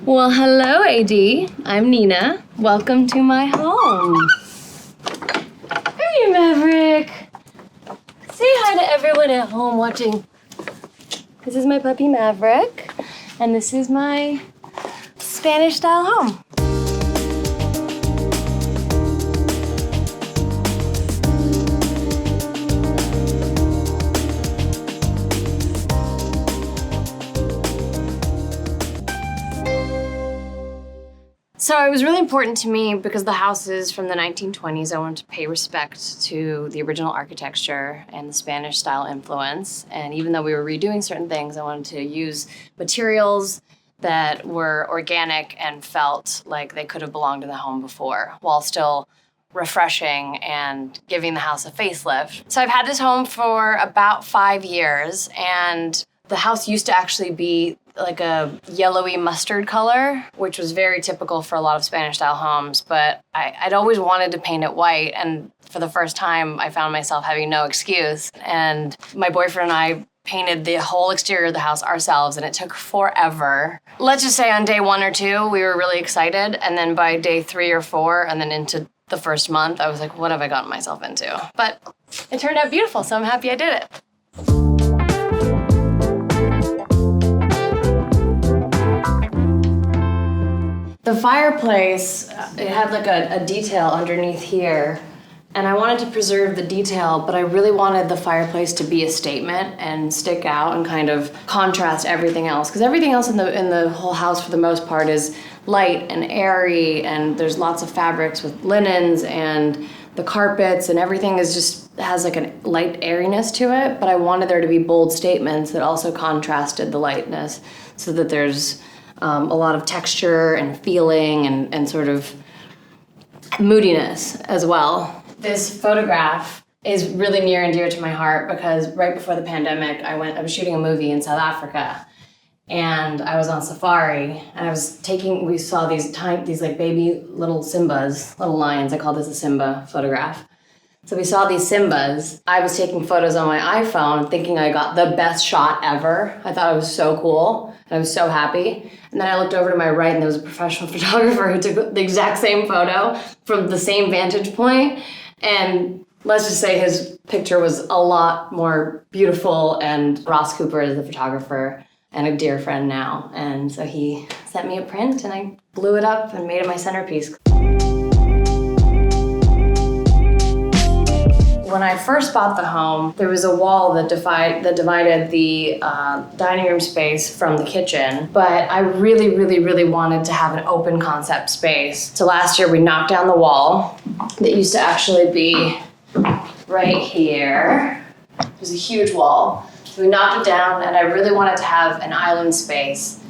Well, hello, AD. I'm Nina. Welcome to my home. Hey, Maverick. Say hi to everyone at home watching. This is my puppy, Maverick, and this is my Spanish-style home. So it was really important to me because the house is from the 1920s. I wanted to pay respect to the original architecture and the Spanish style influence. And even though we were redoing certain things, I wanted to use materials that were organic and felt like they could have belonged in the home before, while still refreshing and giving the house a facelift. So I've had this home for about 5 years, and the house used to actually be like a yellowy mustard color, which was very typical for a lot of Spanish-style homes, but I'd always wanted to paint it white, and for the first time, I found myself having no excuse. And my boyfriend and I painted the whole exterior of the house ourselves, and it took forever. Let's just say on day 1 or 2, we were really excited, and then by day 3 or 4, and then into the first month, I was like, what have I gotten myself into? But it turned out beautiful, so I'm happy I did it. The fireplace, it had like a detail underneath here, and I wanted to preserve the detail, but I really wanted the fireplace to be a statement and stick out and kind of contrast everything else, because everything else in the whole house for the most part is light and airy, and there's lots of fabrics with linens and the carpets, and everything is just has like a light airiness to it, but I wanted there to be bold statements that also contrasted the lightness, so that there's a lot of texture and feeling and sort of moodiness as well. This photograph is really near and dear to my heart because right before the pandemic, I was shooting a movie in South Africa, and I was on safari, and we saw these like baby little Simbas, little lions. I call this a Simba photograph. So we saw these Simbas. I was taking photos on my iPhone thinking I got the best shot ever. I thought it was so cool, and I was so happy. And then I looked over to my right, and there was a professional photographer who took the exact same photo from the same vantage point. And let's just say his picture was a lot more beautiful, and Ross Cooper is the photographer and a dear friend now. And so he sent me a print, and I blew it up and made it my centerpiece. When I first bought the home, there was a wall that divided the dining room space from the kitchen, but I really, really, really wanted to have an open concept space. So last year we knocked down the wall that used to actually be right here. It was a huge wall. So we knocked it down, and I really wanted to have an island space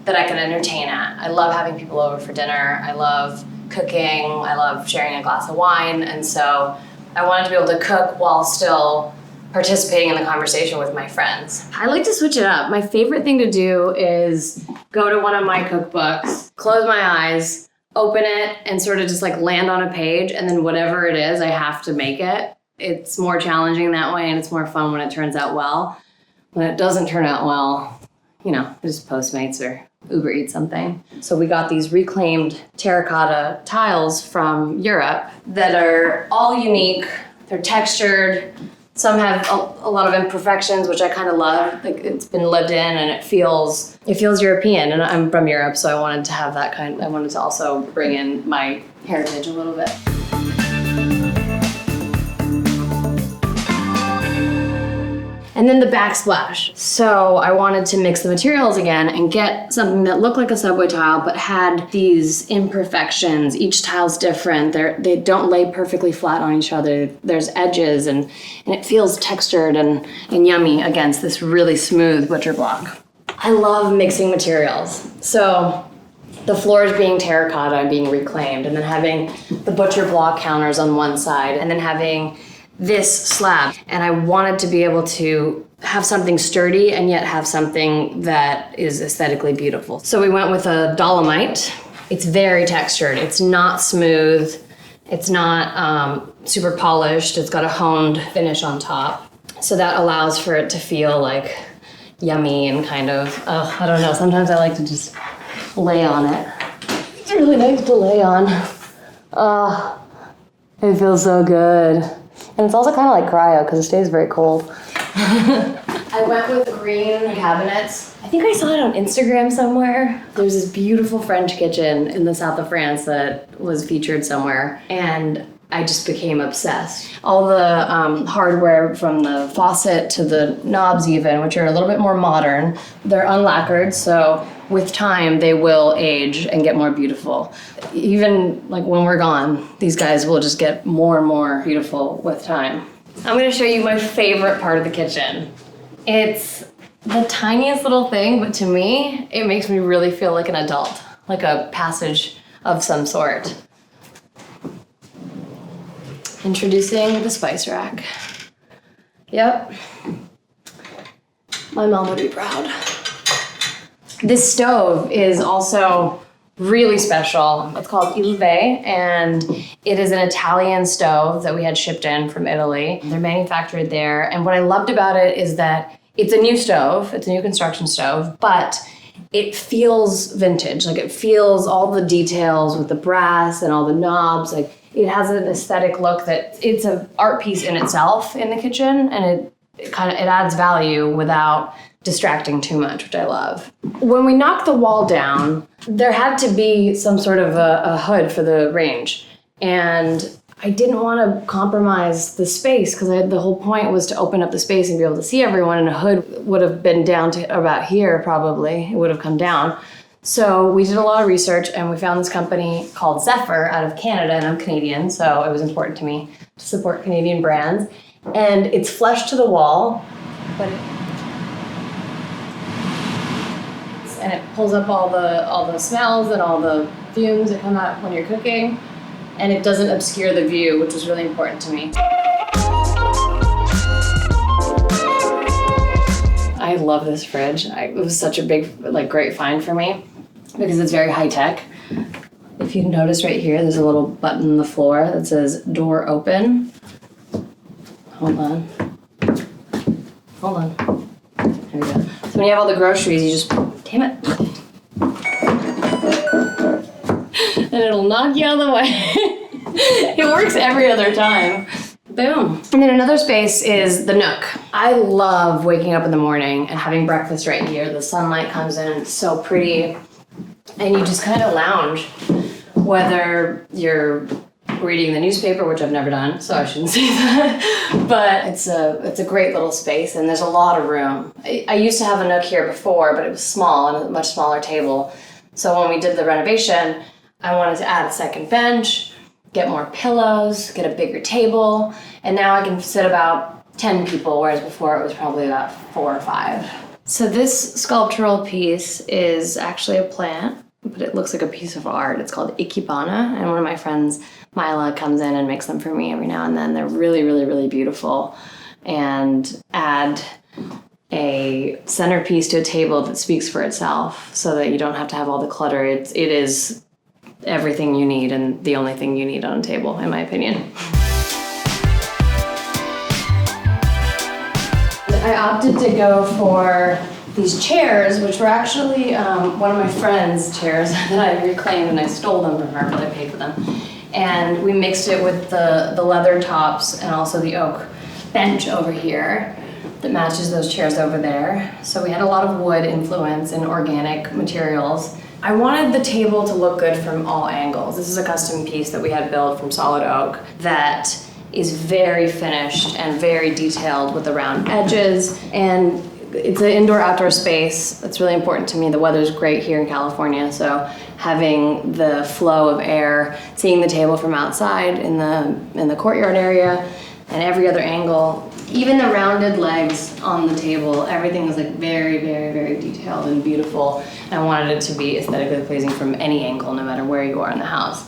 that I could entertain at. I love having people over for dinner. I love cooking. I love sharing a glass of wine, and so I wanted to be able to cook while still participating in the conversation with my friends. I like to switch it up. My favorite thing to do is go to one of my cookbooks, close my eyes, open it, and sort of just like land on a page, and then whatever it is, I have to make it. It's more challenging that way, and it's more fun when it turns out well. When it doesn't turn out well, just Postmates or Uber Eats something. So we got these reclaimed terracotta tiles from Europe that are all unique. They're textured. Some have a lot of imperfections, which I kind of love. Like, it's been lived in, and it feels European. And I'm from Europe, so I wanted to have that I wanted to also bring in my heritage a little bit. And then the backsplash. So I wanted to mix the materials again and get something that looked like a subway tile but had these imperfections. Each tile's different. They don't lay perfectly flat on each other. There's edges, and it feels textured and yummy against this really smooth butcher block. I love mixing materials. So the floors being terracotta and being reclaimed, and then having the butcher block counters on one side, and then having this slab. And I wanted to be able to have something sturdy and yet have something that is aesthetically beautiful. So we went with a dolomite. It's very textured. It's not smooth. It's not super polished. It's got a honed finish on top. So that allows for it to feel like yummy and kind of, I don't know, sometimes I like to just lay on it. It's really nice to lay on. It feels so good. And it's also kind of like cryo because it stays very cold. I went with green cabinets. I think I saw it on Instagram somewhere. There's this beautiful French kitchen in the south of France that was featured somewhere, and I just became obsessed. All the hardware from the faucet to the knobs even, which are a little bit more modern, they're unlacquered, so with time they will age and get more beautiful. Even like when we're gone, these guys will just get more and more beautiful with time. I'm gonna show you my favorite part of the kitchen. It's the tiniest little thing, but to me, it makes me really feel like an adult, like a passage of some sort. Introducing the spice rack. Yep. My mom would be proud. This stove is also really special. It's called Il and it is an Italian stove that we had shipped in from Italy. They're manufactured there, and what I loved about it is that it's a new stove, it's a new construction stove, but it feels vintage. Like it feels all the details with the brass and all the knobs. Like it has an aesthetic look that it's an art piece in itself in the kitchen, and it adds value without distracting too much, which I love. When we knocked the wall down, there had to be some sort of a hood for the range, and I didn't want to compromise the space because the whole point was to open up the space and be able to see everyone, and a hood would have been down to about here probably. It would have come down. So we did a lot of research and we found this company called Zephyr out of Canada, and I'm Canadian, so it was important to me to support Canadian brands. And it's flush to the wall, but and it pulls up all the smells and all the fumes that come out when you're cooking, and it doesn't obscure the view, which was really important to me. I love this fridge. It was such a big, great find for me because it's very high tech. If you notice right here, there's a little button on the floor that says door open. Hold on. There we go. So when you have all the groceries, you just, damn it. And it'll knock you out of the way. It works every other time. Boom. And then another space is the nook. I love waking up in the morning and having breakfast right here. The sunlight comes in, it's so pretty. And you just kind of lounge, whether you're reading the newspaper, which I've never done, so I shouldn't say that. But it's a great little space, and there's a lot of room. I used to have a nook here before, but it was small and a much smaller table. So when we did the renovation, I wanted to add a second bench, get more pillows, get a bigger table, and now I can sit about 10 people, whereas before it was probably about 4 or 5. So this sculptural piece is actually a plant, but it looks like a piece of art. It's called Ikebana, and one of my friends, Mila, comes in and makes them for me every now and then. They're really, really, really beautiful, and add a centerpiece to a table that speaks for itself so that you don't have to have all the clutter. It is everything you need and the only thing you need on a table, in my opinion. I opted to go for these chairs, which were actually one of my friend's chairs that I reclaimed, and I stole them from her, but I paid for them. And we mixed it with the leather tops and also the oak bench over here that matches those chairs over there. So we had a lot of wood influence and organic materials. I wanted the table to look good from all angles. This is a custom piece that we had built from solid oak that is very finished and very detailed with the round edges, and it's an indoor-outdoor space. That's really important to me. The weather's great here in California, so having the flow of air, seeing the table from outside in the courtyard area, and every other angle, even the rounded legs on the table, everything was very, very, very detailed and beautiful. And I wanted it to be aesthetically pleasing from any angle, no matter where you are in the house.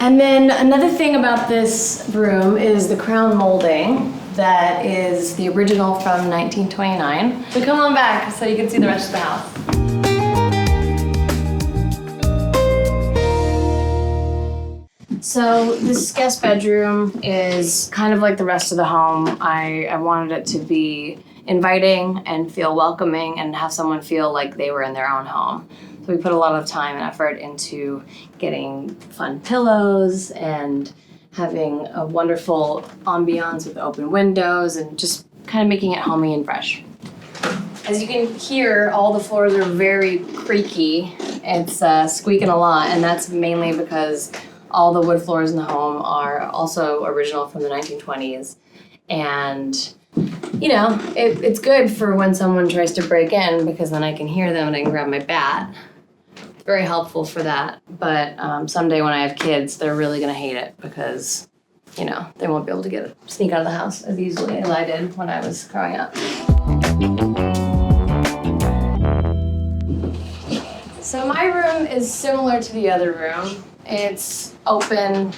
And then another thing about this room is the crown molding that is the original from 1929. So come on back so you can see the rest of the house. So this guest bedroom is kind of like the rest of the home. I wanted it to be inviting and feel welcoming and have someone feel like they were in their own home. So So we put a lot of time and effort into getting fun pillows and having a wonderful ambiance with open windows and just kind of making it homey and fresh. As you can hear, all the floors are very creaky. It's squeaking a lot, and that's mainly because all the wood floors in the home are also original from the 1920s. And, you know, it's good for when someone tries to break in because then I can hear them and I can grab my bat. It's very helpful for that. But someday when I have kids, they're really going to hate it because, you know, they won't be able to sneak out of the house as easily as I did when I was growing up. So my room is similar to the other room. It's open,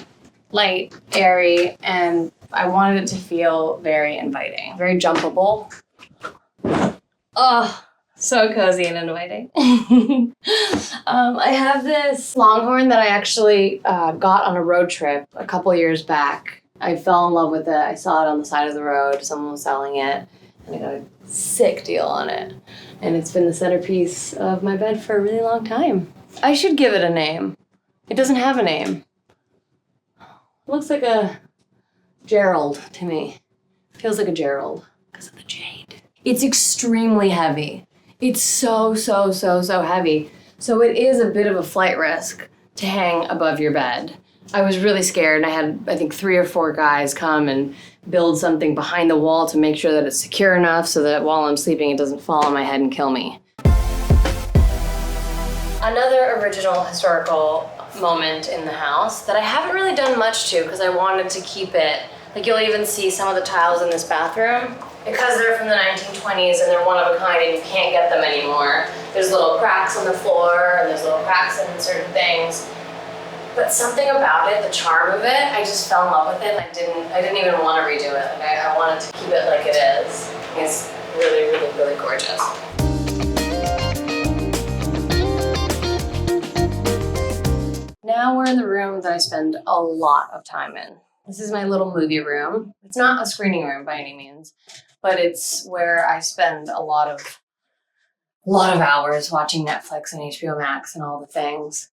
light, airy, and I wanted it to feel very inviting, very jumpable. Oh, so cozy and inviting. I have this Longhorn that I actually got on a road trip a couple years back. I fell in love with it. I saw it on the side of the road. Someone was selling it, and I got a sick deal on it. And it's been the centerpiece of my bed for a really long time. I should give it a name. It doesn't have a name. It looks like a Gerald to me. Feels like a Gerald because of the jade. It's extremely heavy. It's so heavy. So it is a bit of a flight risk to hang above your bed. I was really scared, and I had, I think, 3 or 4 guys come and build something behind the wall to make sure that it's secure enough so that while I'm sleeping it doesn't fall on my head and kill me. Another original historical moment in the house that I haven't really done much to because I wanted to keep it, like you'll even see some of the tiles in this bathroom, because they're from the 1920s and they're one of a kind and you can't get them anymore. There's little cracks on the floor and there's little cracks in certain things. But something about it, the charm of it, I just fell in love with it. I didn't even want to redo it. Like I wanted to keep it like it is. It's really gorgeous. Now we're in the room that I spend a lot of time in. This is my little movie room. It's not a screening room by any means, but it's where I spend a lot of hours watching Netflix and HBO Max and all the things.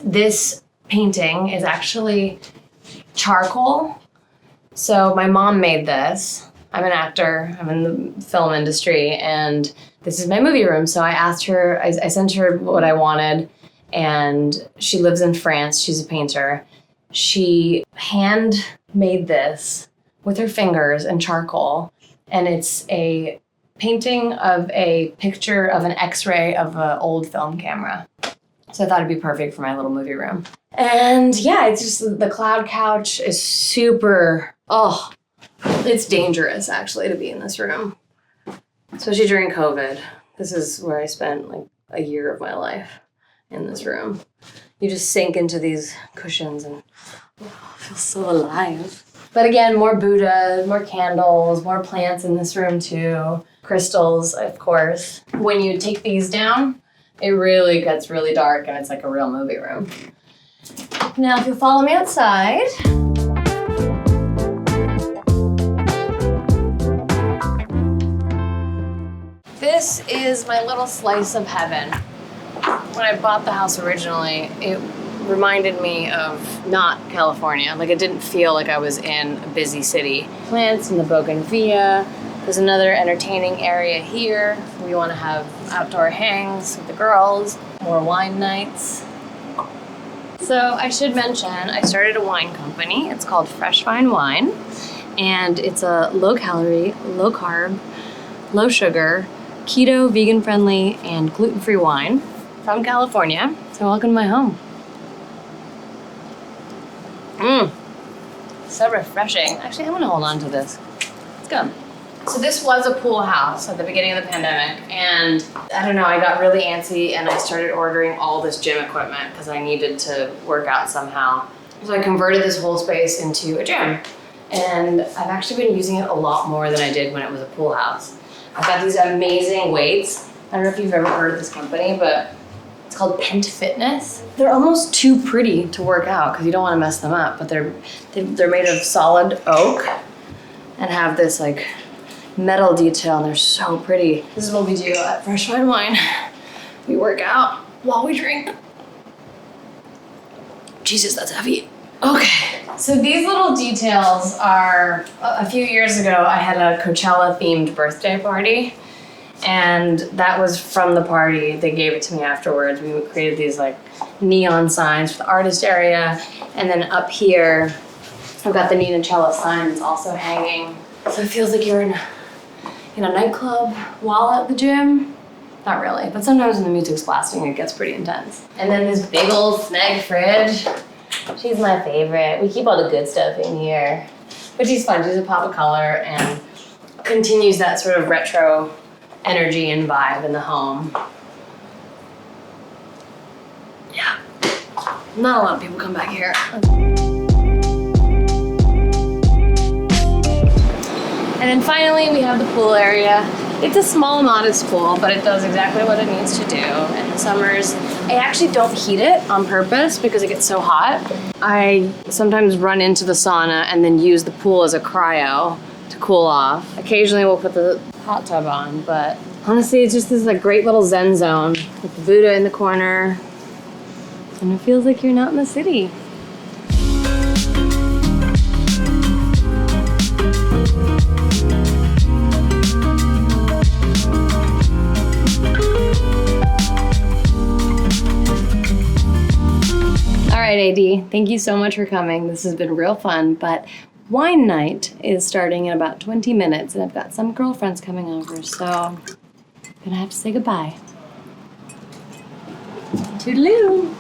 This painting is actually charcoal. So my mom made this. I'm an actor, I'm in the film industry, and this is my movie room. So I asked her, I sent her what I wanted, and she lives in France, she's a painter. She hand made this with her fingers and charcoal, and it's a painting of a picture of an X-ray of an old film camera. So I thought it'd be perfect for my little movie room. And yeah, it's just, the cloud couch is super, it's dangerous actually to be in this room. Especially during COVID. This is where I spent like a year of my life, in this room. You just sink into these cushions and feel so alive. But again, more Buddha, more candles, more plants in this room too. Crystals, of course. When you take these down, it really gets really dark and it's like a real movie room. Now, if you'll follow me outside. This is my little slice of heaven. When I bought the house originally, it reminded me of not California. Like it didn't feel like I was in a busy city. Plants in the bougainvillea. There's another entertaining area here. We want to have outdoor hangs with the girls, more wine nights. So I should mention, I started a wine company. It's called Fresh Fine Wine, and it's a low-calorie, low-carb, low-sugar, keto, vegan-friendly, and gluten-free wine from California. So welcome to my home. So refreshing. Actually, I'm gonna hold on to this. Let's go. So this was a pool house at the beginning of the pandemic, and I don't know, I got really antsy and I started ordering all this gym equipment because I needed to work out somehow. So I converted this whole space into a gym, and I've actually been using it a lot more than I did when it was a pool house. I've got these amazing weights. I don't know if you've ever heard of this company, but it's called Pent Fitness. They're almost too pretty to work out because you don't want to mess them up, but they're made of solid oak and have this like metal detail, and they're so pretty. This is what we do at Fresh Fine Wine. we work out while we drink. Jesus, that's heavy. Okay, so these little details are, a few years ago, I had a Coachella-themed birthday party, and that was from the party. They gave it to me afterwards. We created these like neon signs for the artist area, and then up here, I've got the Nina Cello sign that's also hanging. So it feels like you're in a nightclub while at the gym. Not really, but sometimes when the music's blasting, it gets pretty intense. And then this big old snag fridge. She's my favorite. We keep all the good stuff in here. But she's fun. She's a pop of color and continues that sort of retro energy and vibe in the home. Yeah. Not a lot of people come back here. And then finally, we have the pool area. It's a small, modest pool, but it does exactly what it needs to do. In the summers, I actually don't heat it on purpose because it gets so hot. I sometimes run into the sauna and then use the pool as a cryo to cool off. Occasionally, we'll put the hot tub on, but honestly, it's just this like great little zen zone with the Buddha in the corner, and it feels like you're not in the city. All right, AD, thank you so much for coming. This has been real fun, but wine night is starting in about 20 minutes, and I've got some girlfriends coming over, so I'm gonna have to say goodbye. Toodaloo!